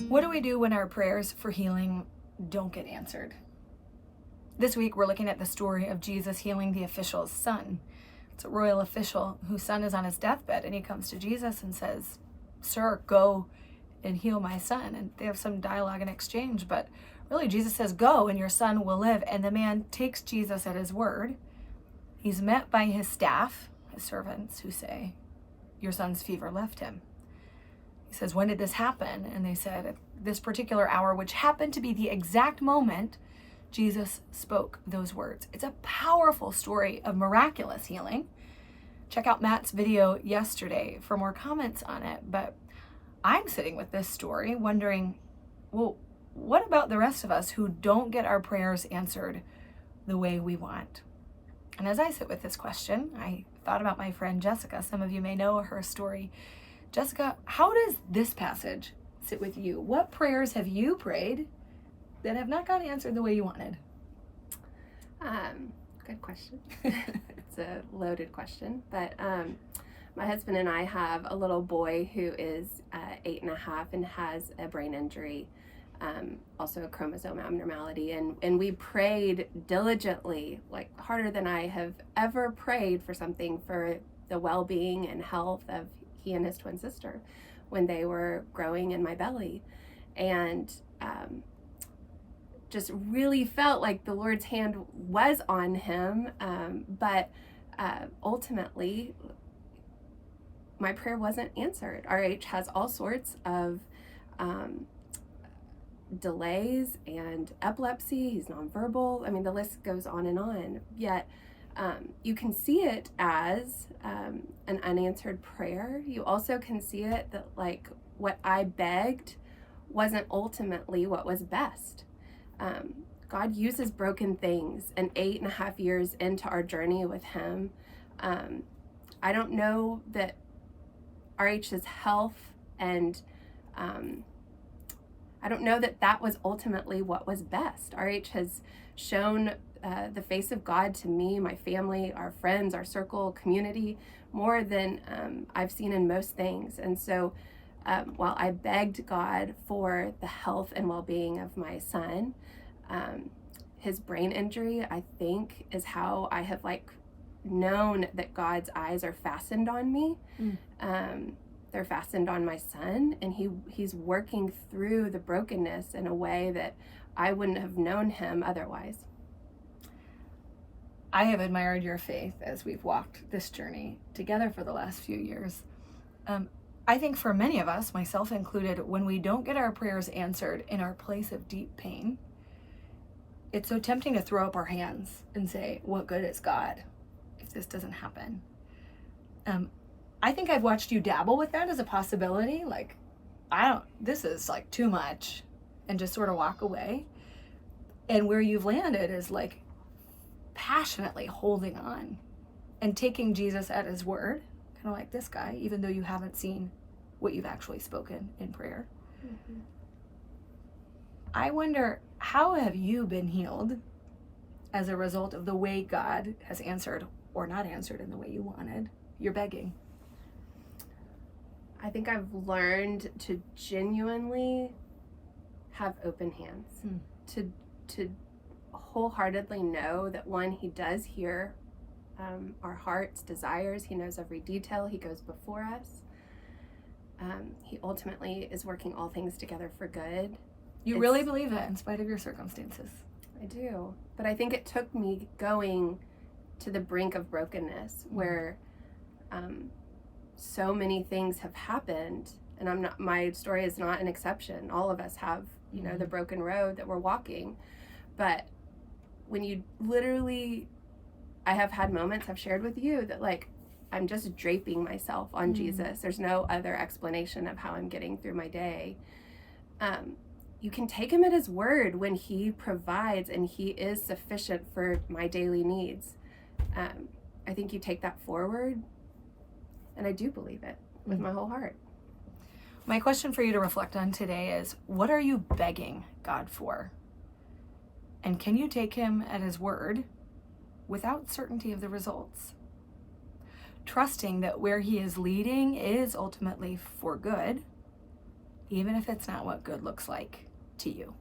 What do we do when our prayers for healing don't get answered? This week, we're looking at the story of Jesus healing the official's son. It's a royal official whose son is on his deathbed, and he comes to Jesus and says, "Sir, go and heal my son." And they have some dialogue and exchange, but really Jesus says, "Go and your son will live." And the man takes Jesus at his word. He's met by his staff, his servants, who say, "Your son's fever left him." He says, "When did this happen?" And they said, "At this particular hour," which happened to be the exact moment Jesus spoke those words. It's a powerful story of miraculous healing. Check out Matt's video yesterday for more comments on it. But I'm sitting with this story wondering, well, what about the rest of us who don't get our prayers answered the way we want? And as I sit with this question, I thought about my friend Jessica. Some of you may know her story. Jessica, how does this passage sit with you? What prayers have you prayed that have not gotten answered the way you wanted? Good question. It's a loaded question, but my husband and I have a little boy who is 8.5 and has a brain injury, also a chromosome abnormality, and we prayed diligently, like harder than I have ever prayed for something for the well-being and health of he and his twin sister when they were growing in my belly, and just really felt like the Lord's hand was on him, but ultimately my prayer wasn't answered. RH has all sorts of delays and epilepsy. He's nonverbal. I mean, the list goes on and on. Yet you can see it as an unanswered prayer. You also can see it that like what I begged wasn't ultimately what was best. God uses broken things, and 8.5 years into our journey with him, I don't know that RH's health and I don't know that that was ultimately what was best. RH has shown the face of God to me, my family, our friends, our circle, community, more than I've seen in most things. And so while I begged God for the health and well-being of my son, his brain injury, I think, is how I have like known that God's eyes are fastened on me. They're fastened on my son, and he's working through the brokenness in a way that I wouldn't have known him otherwise. I have admired your faith as we've walked this journey together for the last few years. I think for many of us, myself included, when we don't get our prayers answered in our place of deep pain, it's so tempting to throw up our hands and say, what good is God if this doesn't happen? I think I've watched you dabble with that as a possibility. Like, this is like too much, and just sort of walk away. And where you've landed is like passionately holding on and taking Jesus at his word, kind of like this guy, even though you haven't seen what you've actually spoken in prayer. Mm-hmm. I wonder, how have you been healed as a result of the way God has answered or not answered in the way you wanted? You're begging. I think I've learned to genuinely have open hands, to wholeheartedly know that one, he does hear our heart's desires. He knows every detail. He goes before us. He ultimately is working all things together for good. You really believe that in spite of your circumstances? I do. But I think it took me going to the brink of brokenness where so many things have happened, and my story is not an exception. All of us have, the broken road that we're walking. But when you literally, I have had moments I've shared with you that like, I'm just draping myself on Jesus. There's no other explanation of how I'm getting through my day. You can take him at his word when he provides and he is sufficient for my daily needs. I think you take that forward, and I do believe it with my whole heart. My question for you to reflect on today is, what are you begging God for? And can you take him at his word without certainty of the results? Trusting that where he is leading is ultimately for good, even if it's not what good looks like to you.